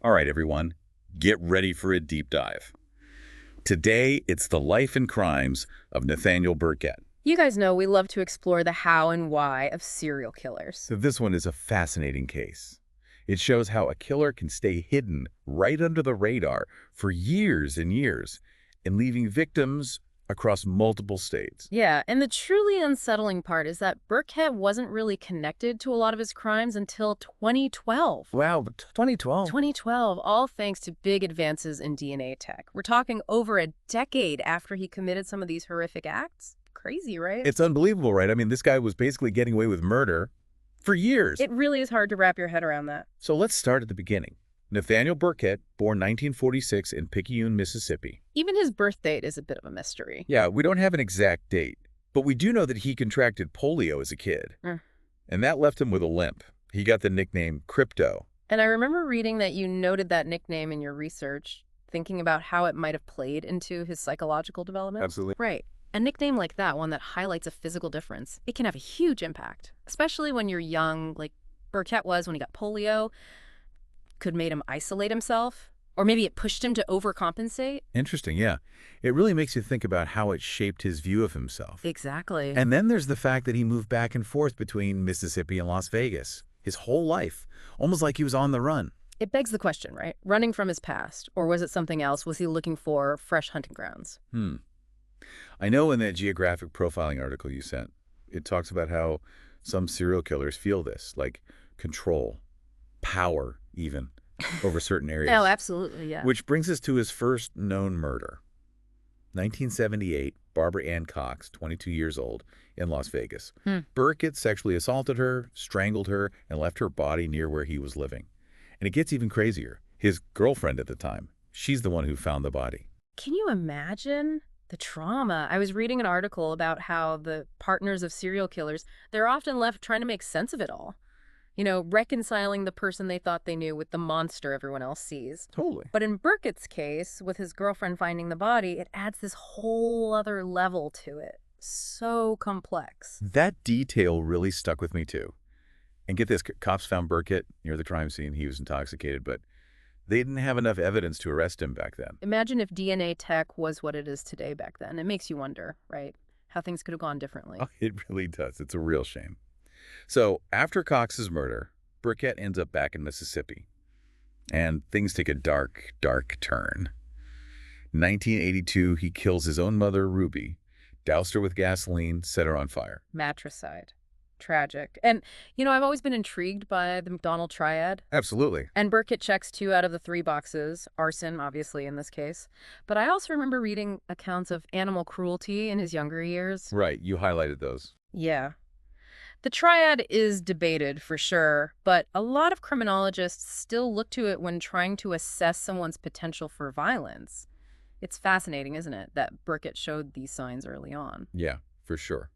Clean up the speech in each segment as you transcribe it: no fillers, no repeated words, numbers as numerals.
All right, everyone, get ready for a deep dive. Today, it's the life and crimes of Nathaniel Burkett. You guys know we love to explore the how and why of serial killers. So this one is a fascinating case. It shows how a killer can stay hidden right under the radar for years and years and leaving victims across multiple states. Yeah, and the truly unsettling part is that Burkett wasn't really connected to a lot of his crimes until 2012. Wow, but 2012? 2012, all thanks to big advances in DNA tech. We're talking over a decade after he committed some of these horrific acts. Crazy, right? It's unbelievable, right? I mean, this guy was basically getting away with murder for years. It really is hard to wrap your head around that. So let's start at the beginning. Nathaniel Burkett, born 1946 in Picayune, Mississippi. Even his birth date is a bit of a mystery. Yeah, we don't have an exact date, but we do know that he contracted polio as a kid. And that left him with a limp. He got the nickname Crypto. And I remember reading that you noted that nickname in your research, thinking about how it might have played into his psychological development. Absolutely. Right. A nickname like that, one that highlights a physical difference, it can have a huge impact, especially when you're young, like Burkett was when he got polio. Could made him isolate himself, or maybe it pushed him to overcompensate. Interesting, yeah. It really makes you think about how it shaped his view of himself. Exactly. And then there's the fact that he moved back and forth between Mississippi and Las Vegas his whole life, almost like he was on the run. It begs the question, right? Running from his past, or was it something else? Was he looking for fresh hunting grounds? I know in that geographic profiling article you sent, it talks about how some serial killers feel this, like control, power even, over certain areas. Oh, absolutely, yeah. Which brings us to his first known murder. 1978, Barbara Ann Cox, 22 years old, in Las Vegas. Burkett sexually assaulted her, strangled her, and left her body near where he was living. And it gets even crazier. His girlfriend at the time, she's the one who found the body. Can you imagine the trauma? I was reading an article about how the partners of serial killers, they're often left trying to make sense of it all. You know, reconciling the person they thought they knew with the monster everyone else sees. Totally. But in Burkett's case, with his girlfriend finding the body, it adds this whole other level to it. So complex. That detail really stuck with me, too. And get this, cops found Burkett near the crime scene. He was intoxicated, but they didn't have enough evidence to arrest him back then. Imagine if DNA tech was what it is today back then. It makes you wonder, right? How things could have gone differently. Oh, it really does. It's a real shame. So after Cox's murder, Burkett ends up back in Mississippi. And things take a dark, dark turn. In 1982, he kills his own mother, Ruby, doused her with gasoline, set her on fire. Matricide. Tragic. And, you know, I've always been intrigued by the McDonald triad. Absolutely. And Burkett checks 2 out of the 3 boxes, arson, obviously, in this case. But I also remember reading accounts of animal cruelty in his younger years. Right, you highlighted those. Yeah. The triad is debated, for sure, but a lot of criminologists still look to it when trying to assess someone's potential for violence. It's fascinating, isn't it, that Burkett showed these signs early on. Yeah, for sure.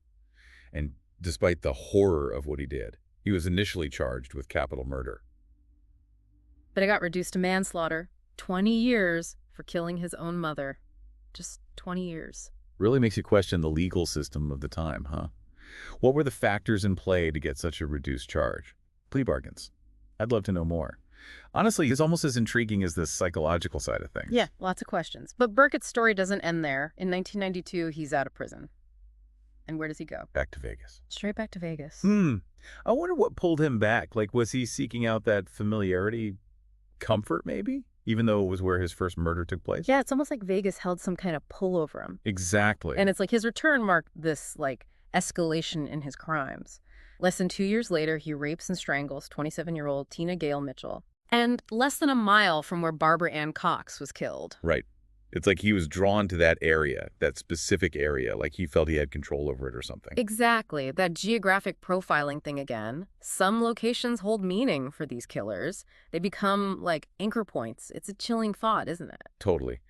And despite the horror of what he did, he was initially charged with capital murder. But it got reduced to manslaughter. 20 years for killing his own mother. Just 20 years. Really makes you question the legal system of the time, huh? What were the factors in play to get such a reduced charge? Plea bargains. I'd love to know more. Honestly, it's almost as intriguing as the psychological side of things. Yeah, lots of questions. But Burkett's story doesn't end there. In 1992, he's out of prison. And where does he go? Back to Vegas. Straight back to Vegas. I wonder what pulled him back. Like, was he seeking out that familiarity, comfort maybe? Even though it was where his first murder took place? Yeah, it's almost like Vegas held some kind of pull over him. Exactly. And it's like his return marked this, like, escalation in his crimes. Less than 2 years later, he rapes and strangles 27-year-old Tina Gail Mitchell. And less than a mile from where Barbara Ann Cox was killed. Right. It's like he was drawn to that area, that specific area, like he felt he had control over it or something. Exactly. That geographic profiling thing again. Some locations hold meaning for these killers. They become like anchor points. It's a chilling thought, isn't it? Totally.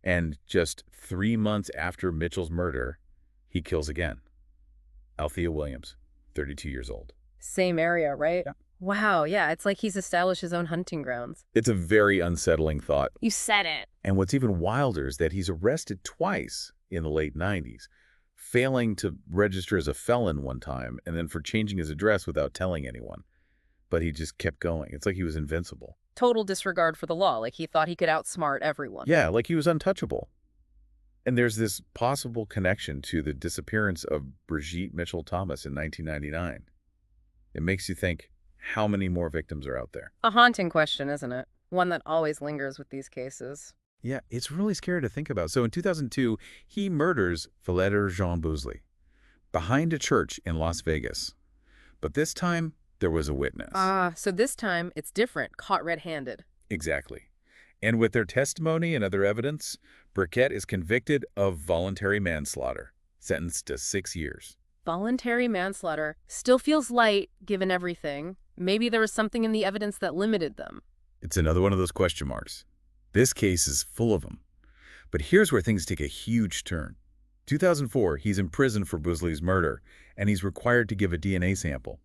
And just 3 months after Mitchell's murder, he kills again. Althea Williams, 32 years old. Same area, right? Yeah. Wow, yeah, it's like he's established his own hunting grounds. It's a very unsettling thought. You said it. And what's even wilder is that he's arrested twice in the late 90s, failing to register as a felon one time, and then for changing his address without telling anyone. but he just kept going. It's like he was invincible. Total disregard for the law, like he thought he could outsmart everyone. Yeah, like he was untouchable. And there's this possible connection to the disappearance of Brigitte Mitchell Thomas in 1999. It makes you think, how many more victims are out there? A haunting question, isn't it? One that always lingers with these cases. Yeah, it's really scary to think about. So in 2002, he murders Philetter Jean Boozley behind a church in Las Vegas. But this time, there was a witness. So this time it's different, caught red-handed. Exactly. And with their testimony and other evidence, Burkett is convicted of voluntary manslaughter, sentenced to 6 years. Voluntary manslaughter still feels light, given everything. Maybe there was something in the evidence that limited them. It's another one of those question marks. This case is full of them. But here's where things take a huge turn. 2004, he's in prison for Boozley's murder, and he's required to give a DNA sample.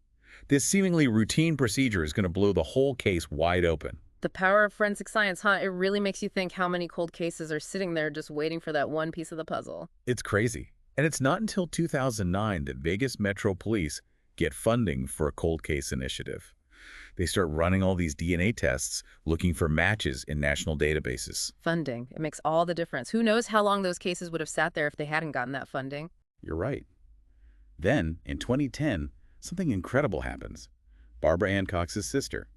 This seemingly routine procedure is going to blow the whole case wide open. The power of forensic science, huh? It really makes you think how many cold cases are sitting there just waiting for that one piece of the puzzle. It's crazy. And it's not until 2009 that Vegas Metro Police get funding for a cold case initiative. They start running all these DNA tests, looking for matches in national databases. Funding. It makes all the difference. Who knows how long those cases would have sat there if they hadn't gotten that funding? You're right. Then, in 2010, something incredible happens. Barbara Ann Cox's sister.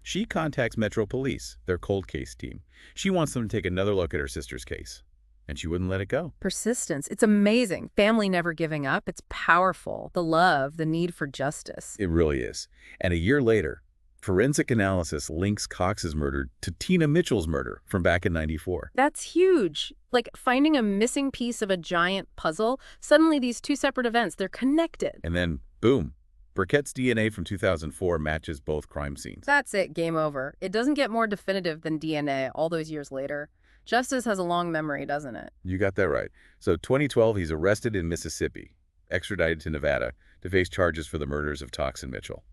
She contacts Metro Police, their cold case team. She wants them to take another look at her sister's case. And she wouldn't let it go. Persistence. It's amazing. Family never giving up. It's powerful. The love, the need for justice. It really is. And a year later, forensic analysis links Cox's murder to Tina Mitchell's murder from back in '94. That's huge. Like finding a missing piece of a giant puzzle. Suddenly these two separate events, they're connected. And then, boom, Burkett's DNA from 2004 matches both crime scenes. That's it. Game over. It doesn't get more definitive than DNA all those years later. Justice has a long memory, doesn't it? You got that right. So 2012, he's arrested in Mississippi, extradited to Nevada to face charges for the murders of Cox and Mitchell.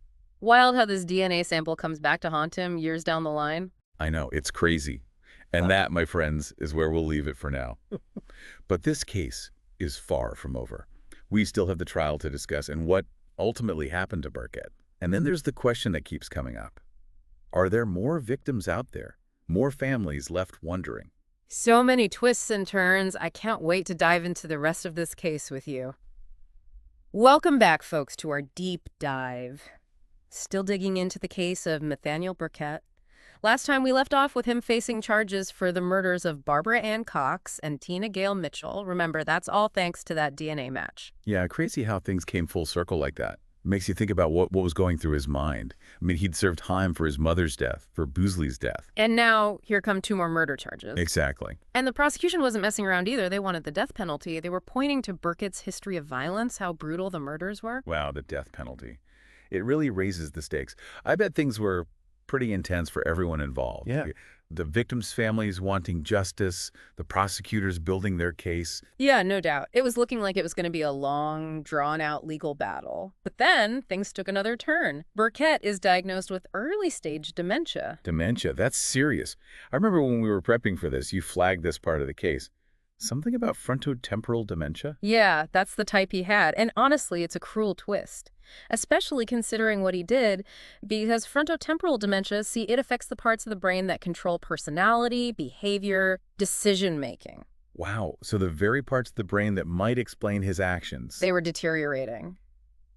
Wild how this DNA sample comes back to haunt him years down the line. I know, it's crazy. And that, my friends, is where we'll leave it for now. But this case is far from over. We still have the trial to discuss and what ultimately happened to Burkett. And then there's the question that keeps coming up. Are there more victims out there? More families left wondering? So many twists and turns. I can't wait to dive into the rest of this case with you. Welcome back, folks, to our deep dive. Still digging into the case of Nathaniel Burkett. Last time we left off with him facing charges for the murders of Barbara Ann Cox and Tina Gail Mitchell. Remember, that's all thanks to that DNA match. Yeah, crazy how things came full circle like that. Makes you think about what was going through his mind. I mean, he'd served time for his mother's death, for Boozley's death. And now, here come 2 more murder charges. Exactly. And the prosecution wasn't messing around either. They wanted the death penalty. They were pointing to Burkett's history of violence, how brutal the murders were. Wow, the death penalty. It really raises the stakes. I bet things were pretty intense for everyone involved. Yeah. The victims' families wanting justice, the prosecutors building their case. Yeah, no doubt. It was looking like it was going to be a long, drawn-out legal battle. But then things took another turn. Burkett is diagnosed with early-stage dementia. Dementia, that's serious. I remember when we were prepping for this, you flagged this part of the case. Something about frontotemporal dementia? Yeah, that's the type he had. And honestly, it's a cruel twist, especially considering what he did, because frontotemporal dementia, see, it affects the parts of the brain that control personality, behavior, decision-making. Wow, so the very parts of the brain that might explain his actions. They were deteriorating.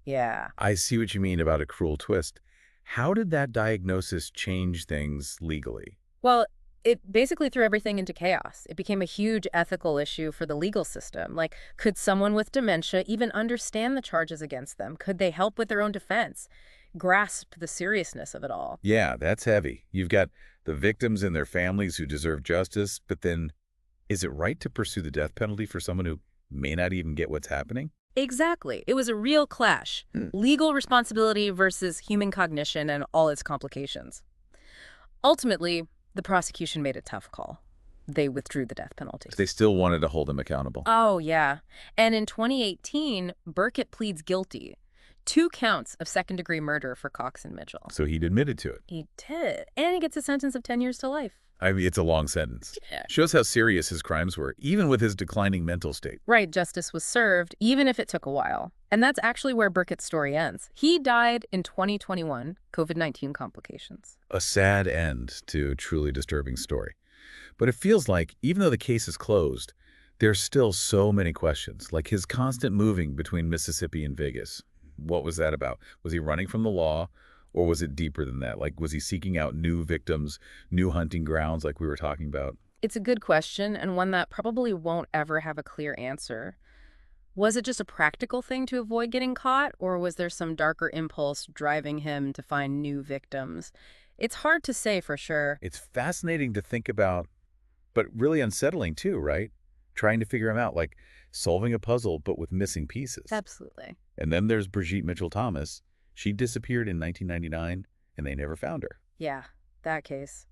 Yeah. I see what you mean about a cruel twist. How did that diagnosis change things legally? Well, it basically threw everything into chaos. It became a huge ethical issue for the legal system. Like, could someone with dementia even understand the charges against them? Could they help with their own defense? Grasp the seriousness of it all. Yeah, that's heavy. You've got the victims and their families who deserve justice, but then is it right to pursue the death penalty for someone who may not even get what's happening? Exactly. It was a real clash. Legal responsibility versus human cognition and all its complications. Ultimately, the prosecution made a tough call. They withdrew the death penalty. They still wanted to hold him accountable. Oh, yeah. And in 2018, Burkett pleads guilty. 2 counts of second-degree murder for Cox and Mitchell. So he'd admitted to it. He did. And he gets a sentence of 10 years to life. I mean, it's a long sentence. Yeah. Shows how serious his crimes were, even with his declining mental state. Right, justice was served, even if it took a while. And that's actually where Burkett's story ends. He died in 2021, COVID-19 complications. A sad end to a truly disturbing story. But it feels like, even though the case is closed, there's still so many questions, like his constant moving between Mississippi and Vegas. What was that about? Was he running from the law, or was it deeper than that? Like, was he seeking out new victims, new hunting grounds like we were talking about? It's a good question, and one that probably won't ever have a clear answer. Was it just a practical thing to avoid getting caught, or was there some darker impulse driving him to find new victims? It's hard to say for sure. It's fascinating to think about, but really unsettling too, right? Trying to figure him out, like solving a puzzle, but with missing pieces. Absolutely. And then there's Brigitte Mitchell-Thomas. She disappeared in 1999, and they never found her. Yeah, that case.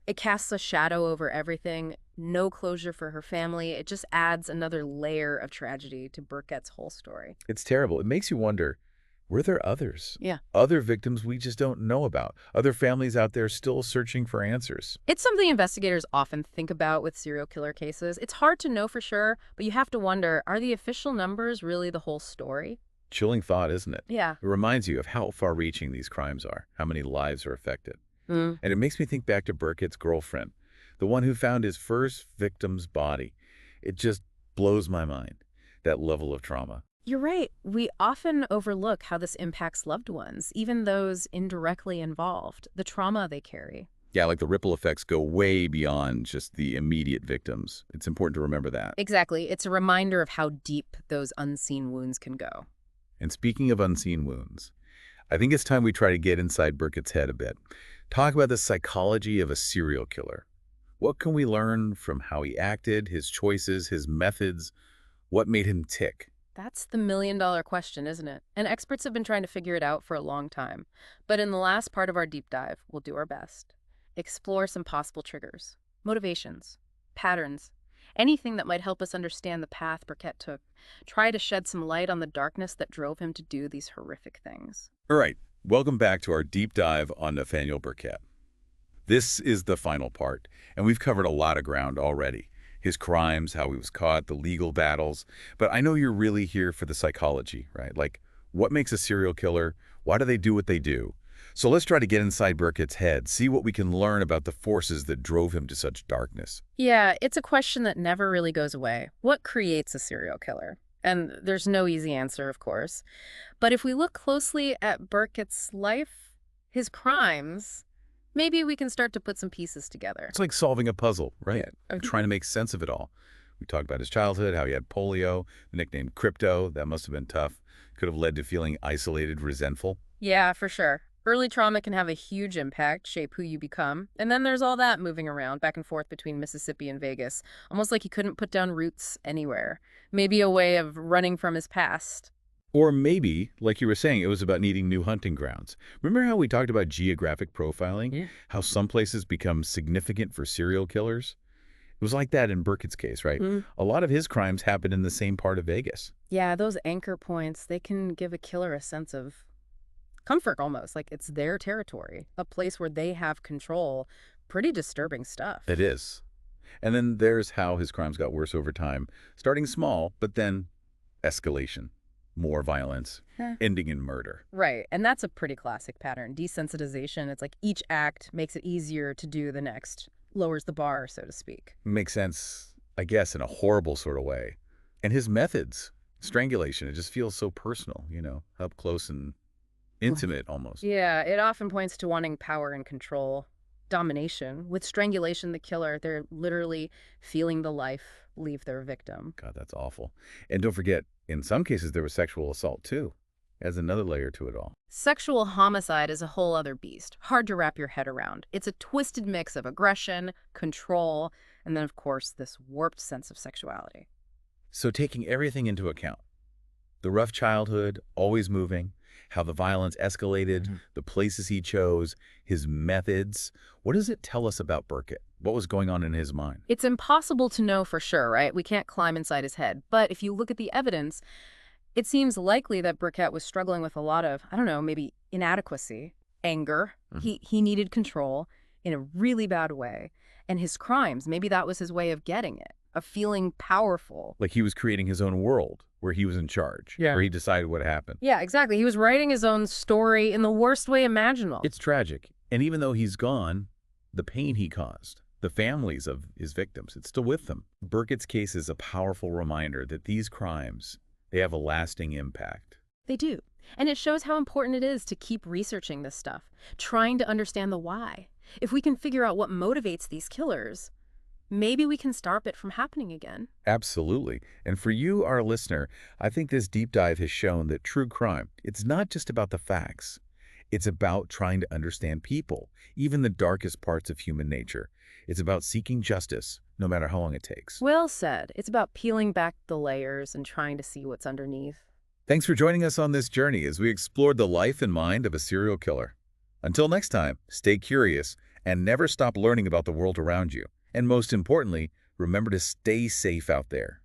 It casts a shadow over everything, no closure for her family. It just adds another layer of tragedy to Burkett's whole story. It's terrible. It makes you wonder, were there others? Yeah. Other victims we just don't know about? Other families out there still searching for answers? It's something investigators often think about with serial killer cases. It's hard to know for sure, but you have to wonder, are the official numbers really the whole story? Chilling thought, isn't it? Yeah. It reminds you of how far-reaching these crimes are, how many lives are affected. And it makes me think back to Burkett's girlfriend, the one who found his first victim's body. It just blows my mind, that level of trauma. You're right. We often overlook how this impacts loved ones, even those indirectly involved, the trauma they carry. Yeah, like the ripple effects go way beyond just the immediate victims. It's important to remember that. Exactly. It's a reminder of how deep those unseen wounds can go. And speaking of unseen wounds, I think it's time we try to get inside Burkett's head a bit. Talk about the psychology of a serial killer. What can we learn from how he acted, his choices, his methods? What made him tick? That's the million-dollar question, isn't it? And experts have been trying to figure it out for a long time. But in the last part of our deep dive, we'll do our best. Explore some possible triggers, motivations, patterns, anything that might help us understand the path Burkett took. Try to shed some light on the darkness that drove him to do these horrific things. All right, welcome back to our deep dive on Nathaniel Burkett. This is the final part, and we've covered a lot of ground already. His crimes, how he was caught, the legal battles. But I know you're really here for the psychology, right? Like, what makes a serial killer? Why do they do what they do? So let's try to get inside Burkett's head, see what we can learn about the forces that drove him to such darkness. Yeah, it's a question that never really goes away. What creates a serial killer? And there's no easy answer, of course. But if we look closely at Burkett's life, his crimes, maybe we can start to put some pieces together. It's like solving a puzzle, right? Yeah. Trying to make sense of it all. We talked about his childhood, how he had polio, the nickname Crypto. That must have been tough. Could have led to feeling isolated, resentful. Yeah, for sure. Early trauma can have a huge impact, shape who you become. And then there's all that moving around back and forth between Mississippi and Vegas, almost like he couldn't put down roots anywhere. Maybe a way of running from his past. Or maybe, like you were saying, it was about needing new hunting grounds. Remember how we talked about geographic profiling? Yeah. How some places become significant for serial killers? It was like that in Burkett's case, right? A lot of his crimes happened in the same part of Vegas. Yeah, those anchor points, they can give a killer a sense of comfort almost, like it's their territory, a place where they have control. Pretty disturbing stuff. It is. And then there's how his crimes got worse over time, starting small, but then escalation, more violence, ending in murder. Right, and that's a pretty classic pattern. Desensitization, it's like each act makes it easier to do the next, lowers the bar, so to speak. Makes sense, I guess, in a horrible sort of way. And his methods, strangulation, it just feels so personal, up close and intimate almost. Yeah, it often points to wanting power and control, domination. With strangulation, the killer, they're literally feeling the life leave their victim. God, that's awful. And don't forget, in some cases, there was sexual assault too. Adds another layer to it all. Sexual homicide is a whole other beast, hard to wrap your head around. It's a twisted mix of aggression, control, and then, of course, this warped sense of sexuality. So taking everything into account, the rough childhood, always moving, how the violence escalated, the places he chose, his methods. What does it tell us about Burkett? What was going on in his mind? It's impossible to know for sure, right? We can't climb inside his head. But if you look at the evidence, it seems likely that Burkett was struggling with a lot of, I don't know, maybe inadequacy, anger. He needed control in a really bad way. And his crimes, maybe that was his way of getting it, of feeling powerful. Like he was creating his own world where he was in charge, Yeah. where he decided what happened. Yeah, exactly. He was writing his own story in the worst way imaginable. It's tragic. And even though he's gone, the pain he caused, the families of his victims, it's still with them. Burkett's case is a powerful reminder that these crimes, they have a lasting impact. They do. And it shows how important it is to keep researching this stuff, trying to understand the why. If we can figure out what motivates these killers, maybe we can stop it from happening again. Absolutely. And for you, our listener, I think this deep dive has shown that true crime, it's not just about the facts. It's about trying to understand people, even the darkest parts of human nature. It's about seeking justice, no matter how long it takes. Well said. It's about peeling back the layers and trying to see what's underneath. Thanks for joining us on this journey as we explored the life and mind of a serial killer. Until next time, stay curious and never stop learning about the world around you. And most importantly, remember to stay safe out there.